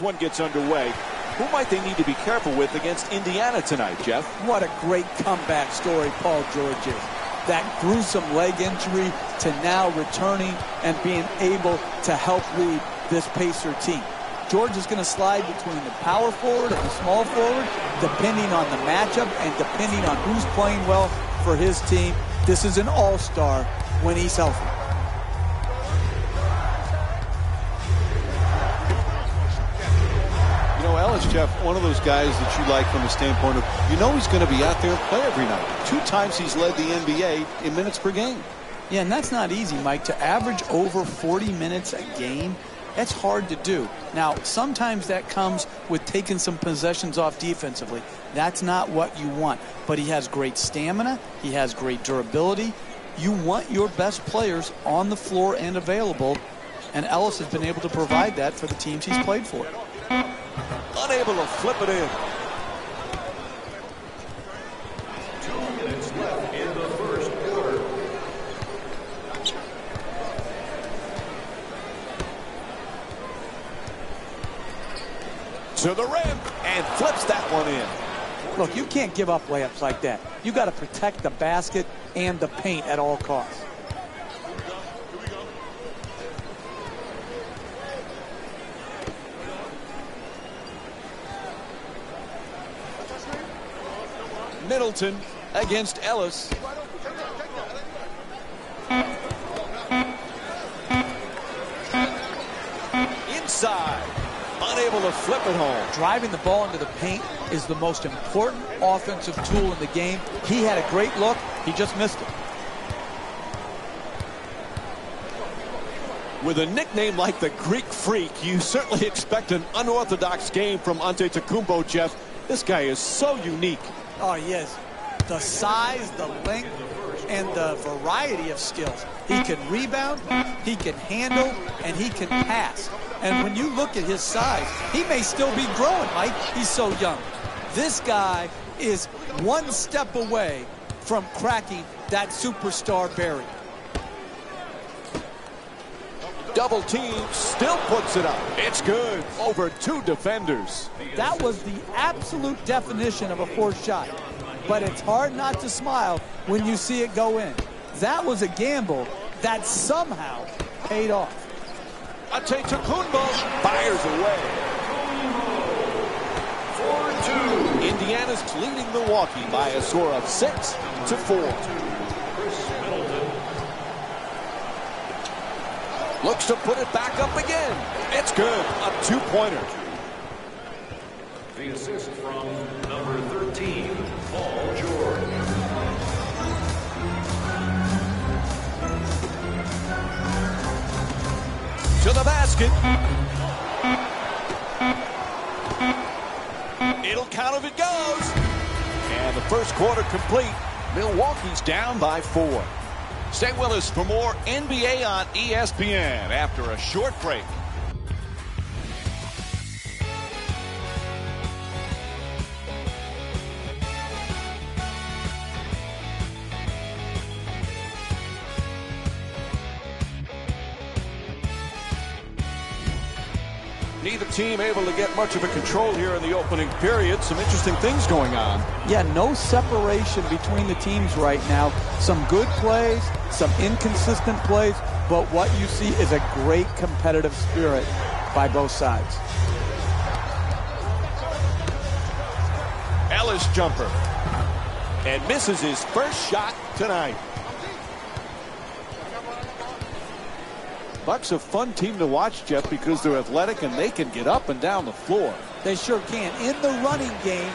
One gets underway. Who might they need to be careful with against Indiana tonight, Jeff? What a great comeback story Paul George is. That gruesome leg injury to now returning and being able to help lead this Pacer team. George is going to slide between the power forward and the small forward, depending on the matchup and depending on who's playing well for his team. This is an all-star when he's healthy. Ellis, Jeff, one of those guys that you like from the standpoint of, he's going to be out there and play every night. 2 times he's led the NBA in minutes per game. Yeah, and that's not easy, Mike. To average over 40 minutes a game, that's hard to do. Now, sometimes that comes with taking some possessions off defensively. That's not what you want. But he has great stamina. He has great durability. You want your best players on the floor and available, and Ellis has been able to provide that for the teams he's played for. Unable to flip it in. 2 minutes left in the first quarter. To the rim and flips that one in. Look, you can't give up layups like that. You got to protect the basket and the paint at all costs. Middleton against Ellis. Inside. Unable to flip it home. Driving the ball into the paint is the most important offensive tool in the game. He had a great look. He just missed it. With a nickname like the Greek Freak, you certainly expect an unorthodox game from Antetokounmpo, Jeff. This guy is so unique. Oh, he is. The size, the length, and the variety of skills. He can rebound, he can handle, and he can pass. And when you look at his size, he may still be growing, Mike. He's so young. This guy is one step away from cracking that superstar barrier. Double team, still puts it up. It's good. Over 2 defenders. That was the absolute definition of a forced shot. But it's hard not to smile when you see it go in. That was a gamble that somehow paid off. Antetokounmpo fires away. 4-2. Indiana's leading Milwaukee by a score of 6-4. Looks to put it back up again. It's good. A 2-pointer. The assist from number 13, Paul George. To the basket. It'll count if it goes. And the first quarter complete. Milwaukee's down by 4. Stay with us for more NBA on ESPN after a short break. Neither team able to get much of a control here in the opening period. Some interesting things going on. Yeah, no separation between the teams right now. Some good plays, some inconsistent plays, but what you see is a great competitive spirit by both sides. Ellis jumper. And misses his first shot tonight. Bucks a fun team to watch, Jeff, because they're athletic and they can get up and down the floor. They sure can. In the running game,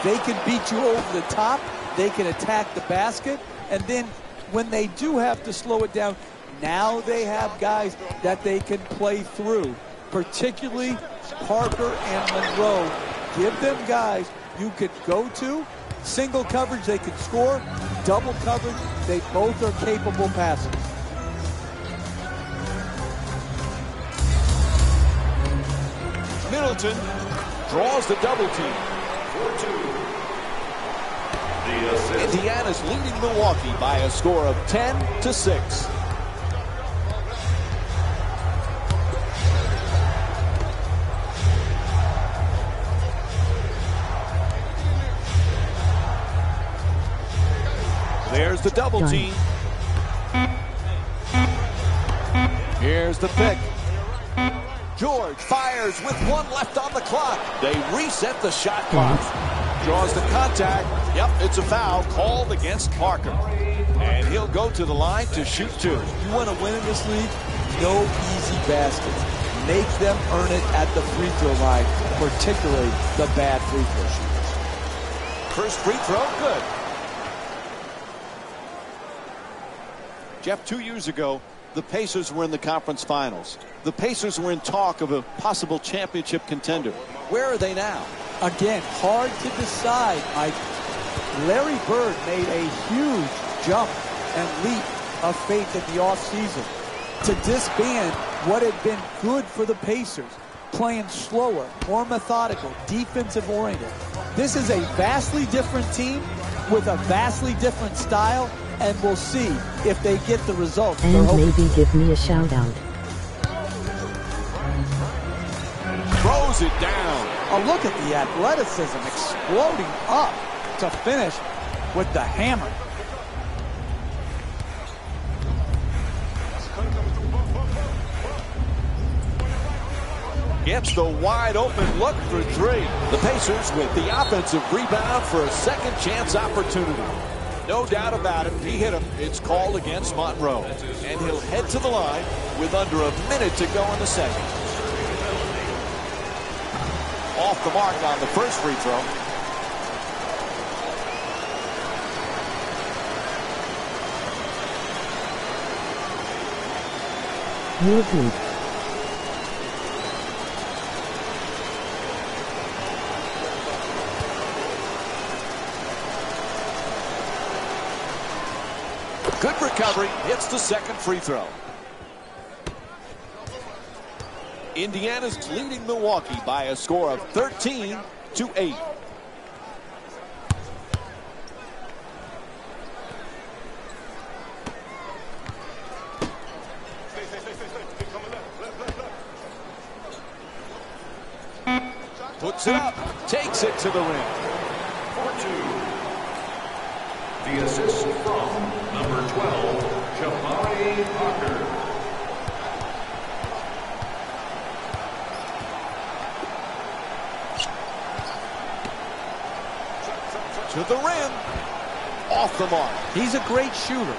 they can beat you over the top. They can attack the basket. And then when they do have to slow it down, now they have guys that they can play through, particularly Parker and Monroe. Give them guys you could go to. Single coverage, they can score. Double coverage, they both are capable passers. Middleton draws the double team. 4-2. Indiana's leading Milwaukee by a score of 10-6. the double team. Here's the pick. George fires with 1 left on the clock. They reset the shot clock. Draws the contact. Yep, it's a foul called against Parker. And he'll go to the line to shoot 2. You want to win in this league? No easy baskets. Make them earn it at the free throw line, particularly the bad free throw shooters. First free throw, good. Jeff, 2 years ago, the Pacers were in the conference finals. The Pacers were in talk of a possible championship contender. Where are they now? Again, hard to decide, Mike. Larry Bird made a huge jump and leap of faith in the offseason to disband what had been good for the Pacers, playing slower, more methodical, defensive-oriented. This is a vastly different team with a vastly different style, and we'll see if they get the results. And maybe give me a shout-out. Throws it down. Oh, look at the athleticism exploding up to finish with the hammer. Gets the wide open look for 3. The Pacers with the offensive rebound for a second chance opportunity. No doubt about it, he hit him. It's called against Monroe. And he'll head to the line with under a minute to go in the second. Off the mark on the first free throw. Movement. Good recovery, hits the second free throw. Indiana's leading Milwaukee by a score of 13-8. Puts it up, takes it to the rim. For 2. The assist from number 12, Jabari Parker. To the rim. Off the mark. He's a great shooter,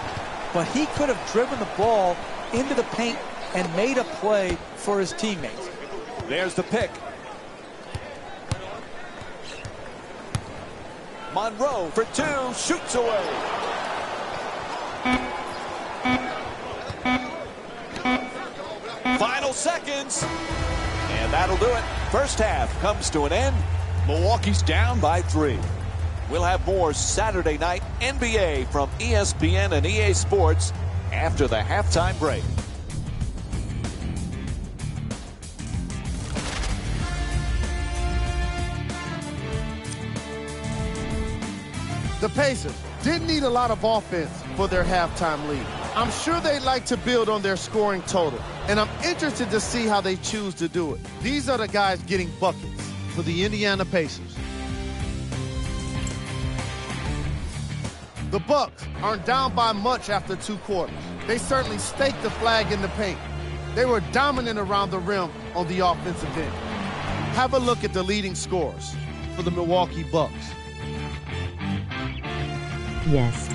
but he could have driven the ball into the paint and made a play for his teammates. There's the pick. Monroe for 2, shoots away. Final seconds. And that'll do it. First half comes to an end. Milwaukee's down by 3. We'll have more Saturday night NBA from ESPN and EA Sports after the halftime break. The Pacers didn't need a lot of offense for their halftime lead. I'm sure they'd like to build on their scoring total, and I'm interested to see how they choose to do it. These are the guys getting buckets for the Indiana Pacers. The Bucks aren't down by much after 2 quarters. They certainly staked the flag in the paint. They were dominant around the rim on the offensive end. Have a look at the leading scorers for the Milwaukee Bucks. Yes.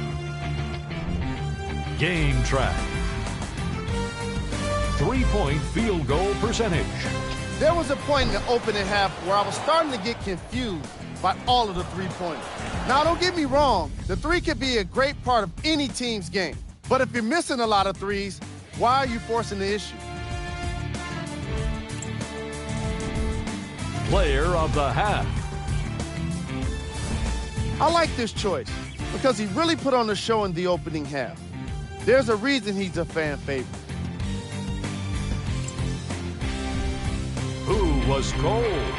Game track. 3-point field goal percentage. There was a point in the opening half where I was starting to get confused by all of the three-pointers. Now, don't get me wrong, the three can be a great part of any team's game. But if you're missing a lot of threes, why are you forcing the issue? Player of the half. I like this choice because he really put on the show in the opening half. There's a reason he's a fan favorite. Who was cold?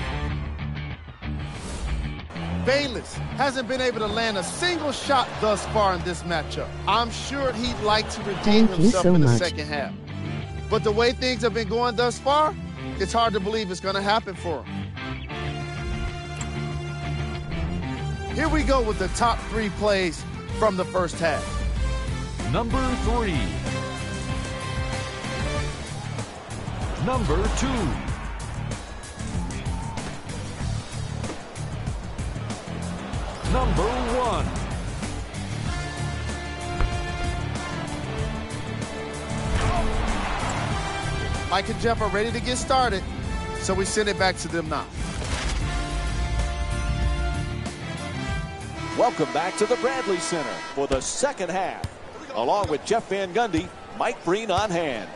Bayless hasn't been able to land a single shot thus far in this matchup. I'm sure he'd like to redeem himself in the second half. But the way things have been going thus far, it's hard to believe it's going to happen for him. Here we go with the top 3 plays from the first half. Number 3. Number 2. Number 1. Mike and Jeff are ready to get started, so we send it back to them now. Welcome back to the Bradley Center for the second half. Along with Jeff Van Gundy, Mike Breen on hand.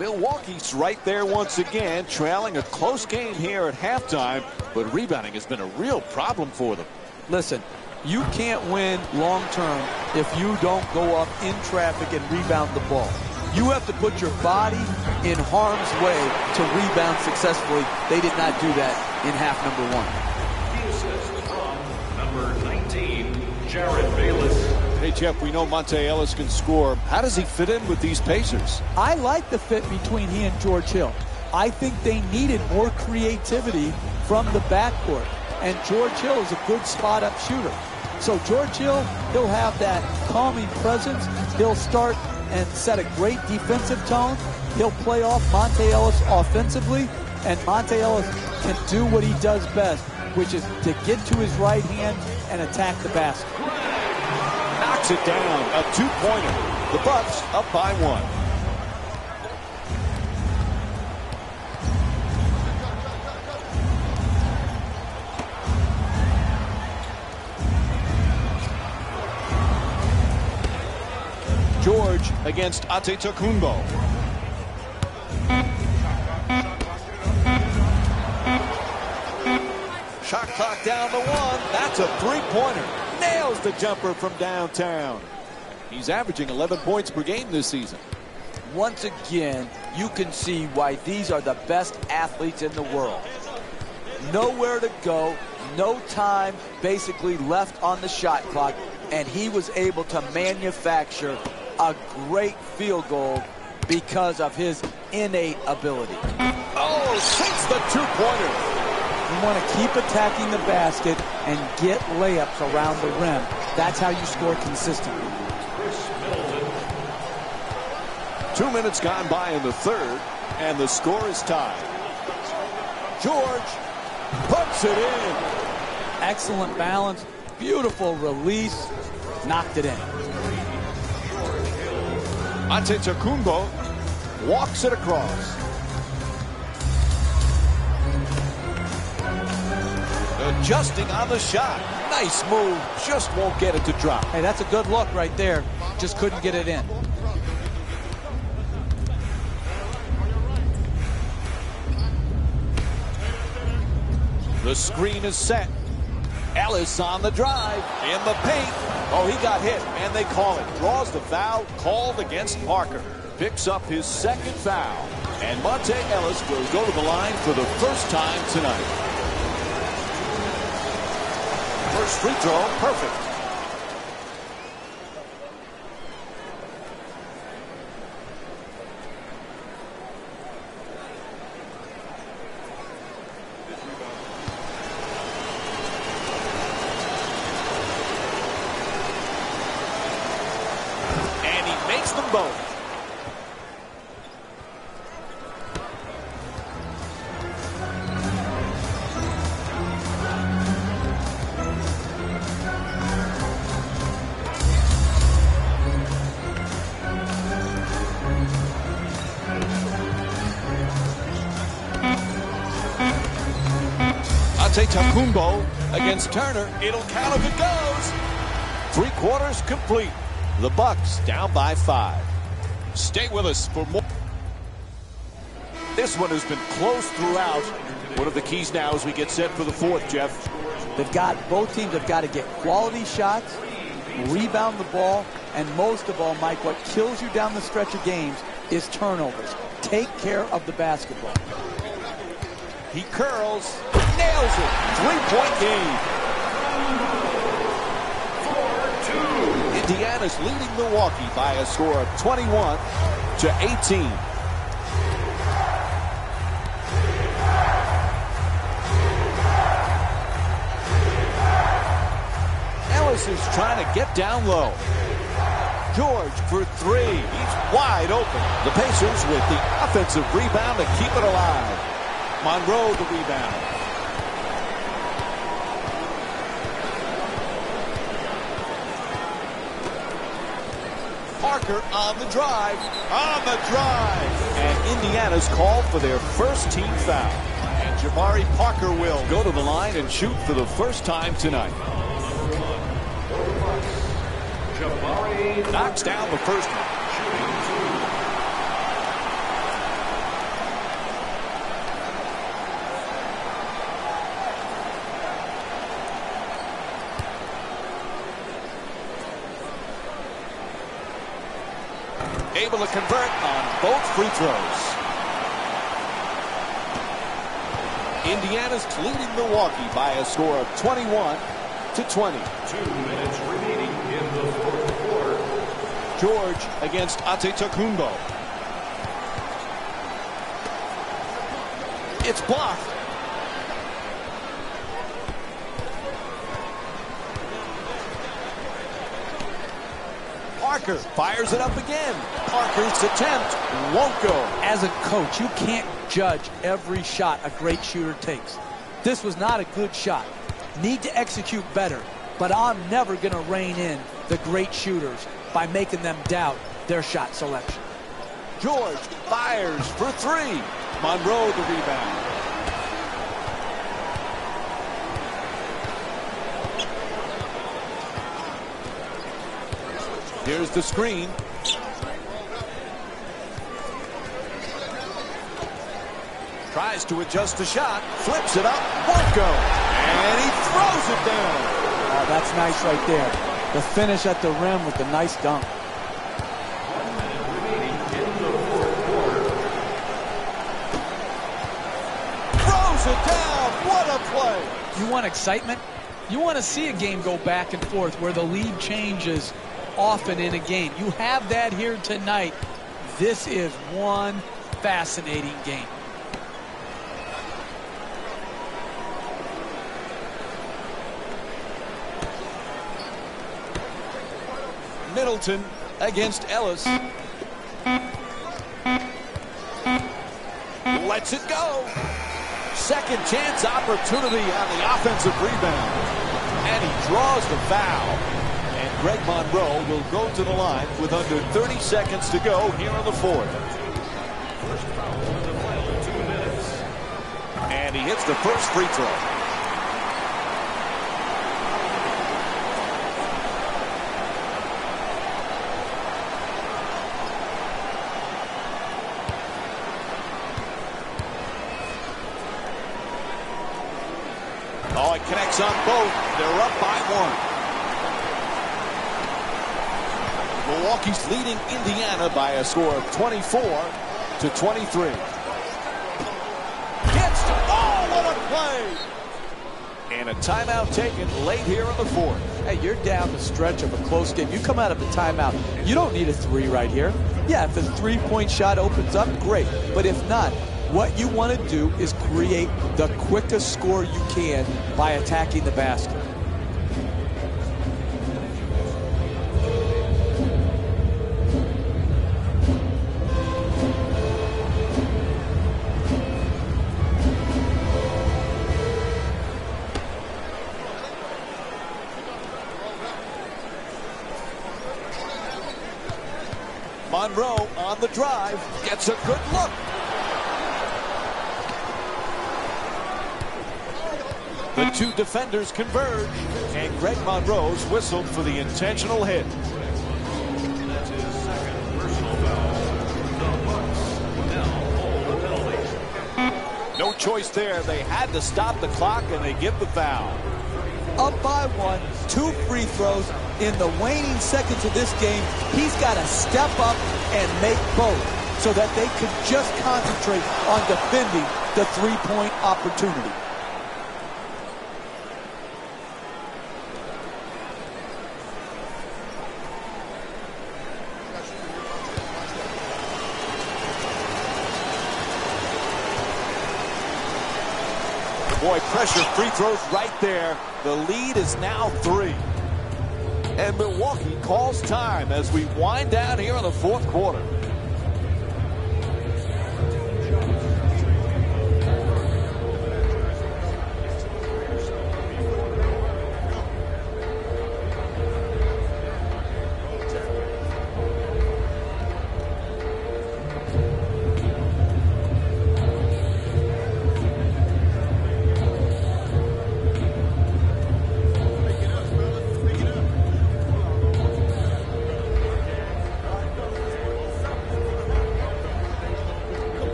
Milwaukee's right there once again, trailing a close game here at halftime, but rebounding has been a real problem for them. Listen, you can't win long term if you don't go up in traffic and rebound the ball. You have to put your body in harm's way to rebound successfully. They did not do that in half number 1. Number 19, Jared Bayless. Hey, Jeff, we know Monte Ellis can score. How does he fit in with these Pacers? I like the fit between he and George Hill. I think they needed more creativity from the backcourt, and George Hill is a good spot-up shooter. So George Hill, he'll have that calming presence. He'll start and set a great defensive tone. He'll play off Monte Ellis offensively, and Monte Ellis can do what he does best, which is to get to his right hand and attack the basket. Knocks it down, a two-pointer. The Bucks up by 1. George against Antetokounmpo. Shot clock down to 1. That's a three-pointer. Nails the jumper from downtown. He's averaging 11 points per game this season. Once again, you can see why these are the best athletes in the world. Nowhere to go, no time basically left on the shot clock, and he was able to manufacture a great field goal because of his innate ability. Oh, sinks the two-pointer. You want to keep attacking the basket and get layups around the rim. That's how you score consistently. 2 minutes gone by in the third, and the score is tied. George puts it in. Excellent balance, beautiful release, knocked it in. Antetokounmpo walks it across. Adjusting on the shot. Nice move. Just won't get it to drop. Hey, that's a good look right there. Just couldn't get it in. The screen is set. Ellis on the drive. In the paint. Oh, he got hit, and they call it. Draws the foul called against Parker. Picks up his second foul. And Monte Ellis will go to the line for the first time tonight. First free throw, perfect. And he makes them both. Antetokounmpo against Turner. It'll count if it goes. 3 quarters complete. The Bucks down by 5. Stay with us for more. This one has been close throughout. What are the keys now as we get set for the fourth, Jeff? Both teams have got to get quality shots, rebound the ball, and most of all, Mike, what kills you down the stretch of games is turnovers. Take care of the basketball. He curls, nails it. 3-point game. Indiana's leading Milwaukee by a score of 21-18. Ellis is trying to get down low. George for three. He's wide open. The Pacers with the offensive rebound to keep it alive. Monroe the rebound. Parker on the drive. And Indiana's called for their first team foul. And Jabari Parker will go to the line and shoot for the first time tonight. Knocks down the first one. Able to convert on both free throws. Indiana's leading Milwaukee by a score of 21-20. 2 minutes remaining in the fourth quarter. George against Antetokounmpo. It's blocked. Parker fires it up again. Parker's attempt won't go. As a coach, you can't judge every shot a great shooter takes. This was not a good shot. Need to execute better, but I'm never going to rein in the great shooters by making them doubt their shot selection. George fires for three. Monroe the rebound. Here's the screen. Tries to adjust the shot. Flips it up. Won't go. And he throws it down. Oh, that's nice right there. The finish at the rim with the nice dunk. 1 minute remaining in the fourth quarter. Throws it down. What a play. You want excitement? You want to see a game go back and forth where the lead changes often in a game. You have that here tonight. This is one fascinating game. Middleton against Ellis. Lets it go. Second chance opportunity on the offensive rebound. And he draws the foul. And Greg Monroe will go to the line with under 30 seconds to go here in the fourth. First foul in the final 2 minutes. And he hits the first free throw. Oh, it connects on both. They're up by one. Milwaukee's leading Indiana by a score of 24-23. Gets to, oh, what a play! And a timeout taken late here in the fourth. Hey, you're down the stretch of a close game. You come out of the timeout. You don't need a three right here. Yeah, if a three-point shot opens up, great. But if not, what you want to do is create the quickest score you can by attacking the basket. Monroe on the drive, gets a good look. The two defenders converge, and Greg Monroe's whistled for the intentional hit. That's his second personal foul. The Bucks now hold the penalty. No choice there. They had to stop the clock, and they give the foul. Up by one, 2 free throws. In the waning seconds of this game, he's got to step up and make both so that they could just concentrate on defending the three-point opportunity. Boy, pressure free throws right there. The lead is now 3. And Milwaukee calls time as we wind down here in the fourth quarter.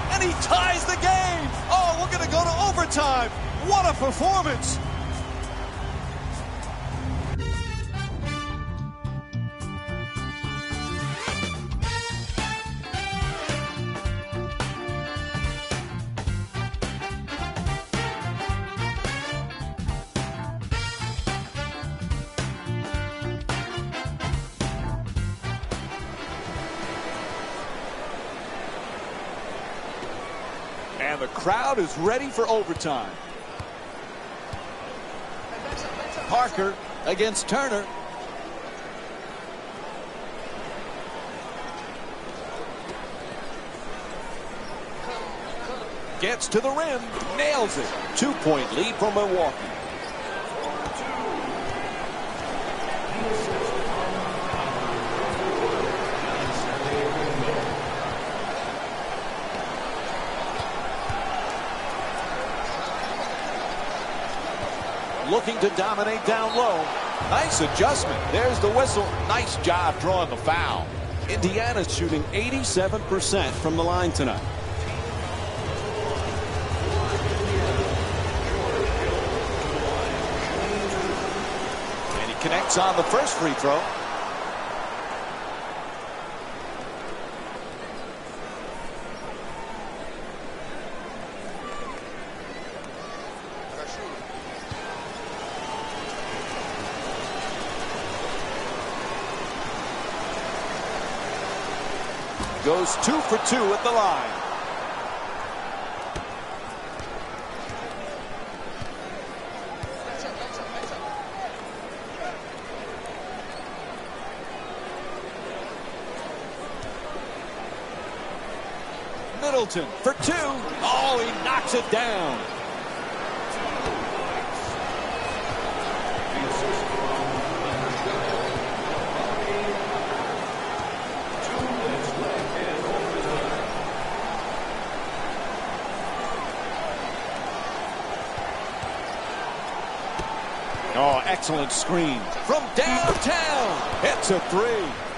And he ties the game. Oh, we're going to go to overtime. What a performance. And the crowd is ready for overtime. Parker against Turner. Gets to the rim, nails it. 2-point lead for Milwaukee. Looking to dominate down low. Nice adjustment. There's the whistle. Nice job drawing the foul. Indiana's shooting 87% from the line tonight. And he connects on the first free throw. Goes 2 for 2 at the line. Middleton for 2. Oh, he knocks it down. Oh, excellent screen from downtown. Hits a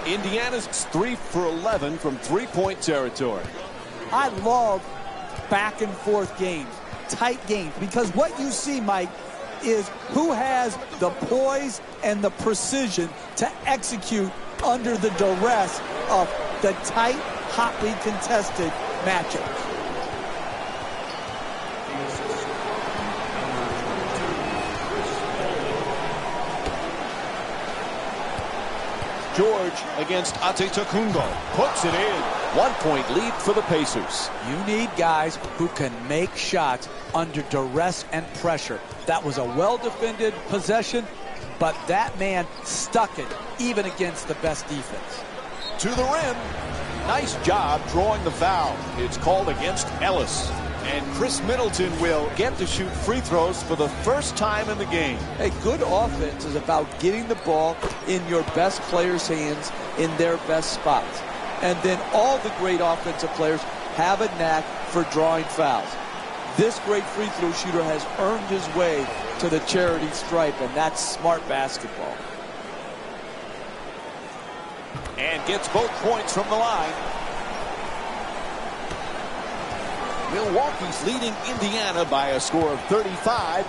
3. Indiana's 3 for 11 from three-point territory. I love back and forth games, tight games, because what you see, Mike, is who has the poise and the precision to execute under the duress of the tight, hotly contested matchups. George against Antetokounmpo. Puts it in. 1-point lead for the Pacers. You need guys who can make shots under duress and pressure. That was a well-defended possession, but that man stuck it even against the best defense. To the rim. Nice job drawing the foul. It's called against Ellis. And Chris Middleton will get to shoot free throws for the first time in the game. A good offense is about getting the ball in your best players' hands in their best spots. And then all the great offensive players have a knack for drawing fouls. This great free throw shooter has earned his way to the charity stripe, and that's smart basketball. And gets both points from the line. Milwaukee's leading Indiana by a score of 35-34.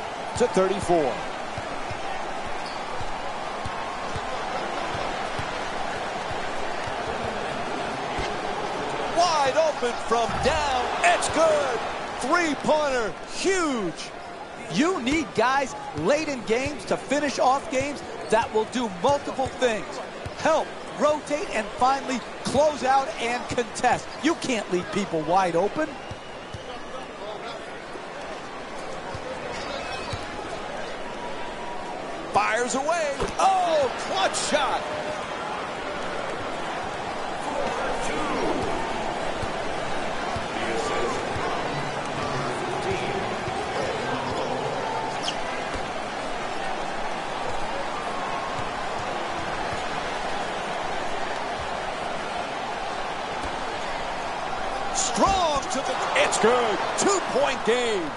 Wide open from down. It's good. Three-pointer. Huge. You need guys late in games to finish off games that will do multiple things. Help, rotate, and finally close out and contest. You can't leave people wide open. Fires away. Oh, clutch shot. Strong to the... It's good. Two-point game.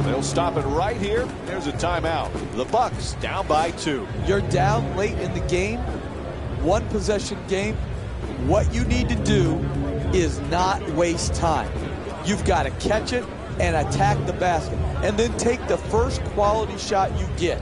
They'll stop it right here. There's a timeout. The Bucks down by 2. You're down late in the game, one possession game. What you need to do is not waste time. You've got to catch it and attack the basket, and then take the first quality shot you get.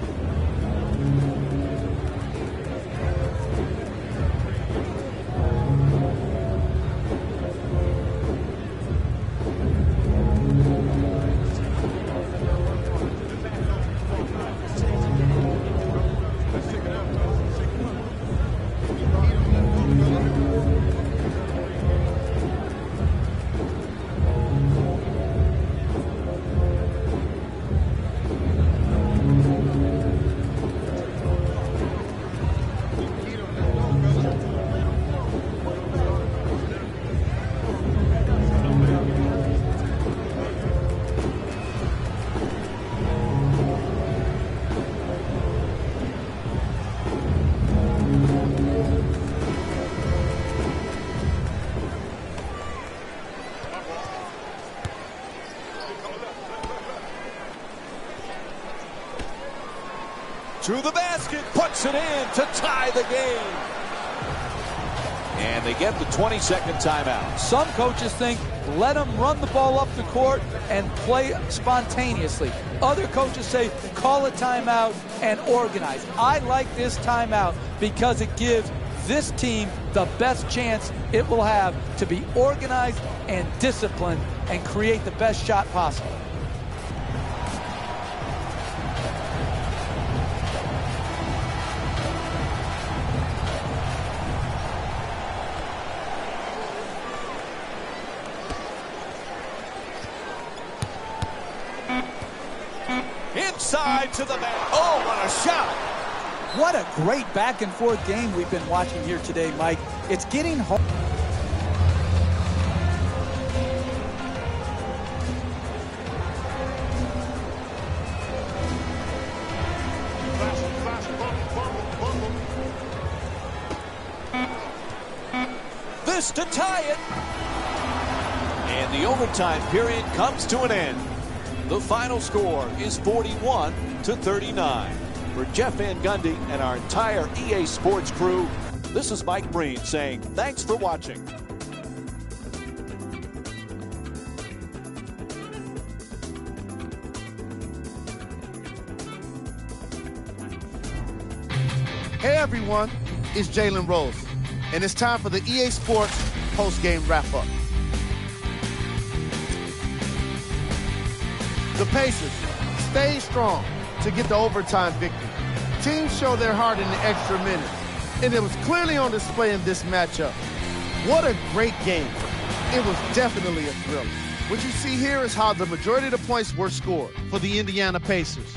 To the basket, puts it in to tie the game. And they get the 20-second timeout. Some coaches think, let them run the ball up the court and play spontaneously. Other coaches say, call a timeout and organize. I like this timeout because it gives this team the best chance it will have to be organized and disciplined and create the best shot possible. Inside to the man. Oh, what a shot. What a great back-and-forth game we've been watching here today, Mike. It's getting home. This to tie it. And the overtime period comes to an end. The final score is 41-39. For Jeff Van Gundy and our entire EA Sports crew, this is Mike Breen saying thanks for watching. Hey everyone, it's Jalen Rose, and it's time for the EA Sports post-game wrap-up. The Pacers stayed strong to get the overtime victory. Teams show their heart in the extra minutes, and it was clearly on display in this matchup. What a great game. It was definitely a thriller. What you see here is how the majority of the points were scored for the Indiana Pacers.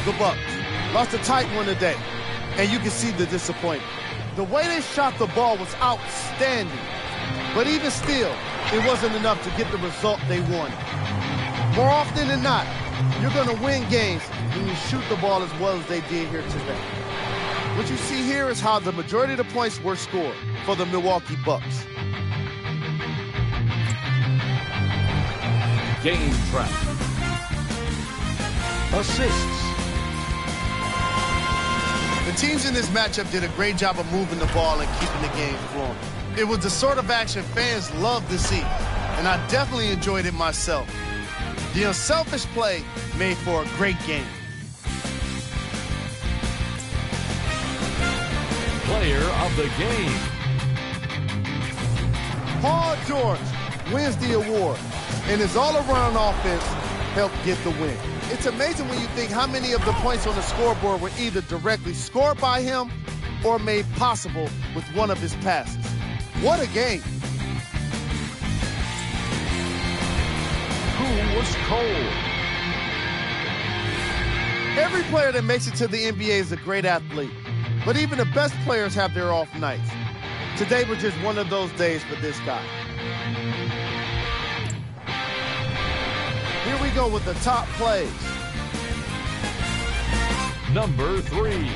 The Bucks lost a tight one today, and you can see the disappointment. The way they shot the ball was outstanding, but even still, it wasn't enough to get the result they wanted. More often than not, you're going to win games when you shoot the ball as well as they did here today. What you see here is how the majority of the points were scored for the Milwaukee Bucks. Game track. Assists. The teams in this matchup did a great job of moving the ball and keeping the game flowing. It was the sort of action fans love to see, and I definitely enjoyed it myself. The unselfish play made for a great game. Player of the game. Paul George wins the award, and his all-around offense helped get the win. It's amazing when you think how many of the points on the scoreboard were either directly scored by him or made possible with one of his passes. What a game. Who was cold? Every player that makes it to the NBA is a great athlete, but even the best players have their off nights. Today was just one of those days for this guy. Here we go with the top plays. Number 3.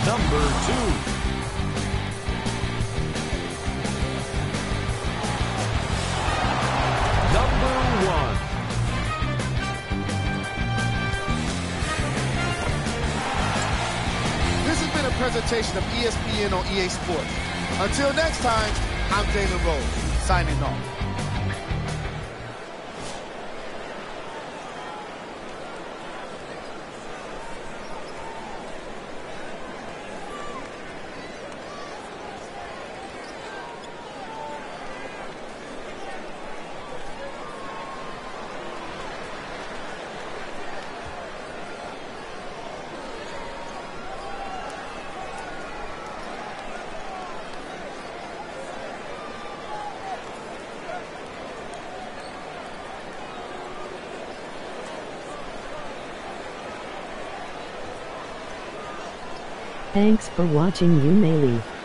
Number 2. Number 1. This has been a presentation of ESPN on EA Sports. Until next time, I'm Jalen Rose, signing off. Thanks for watching. You may leave.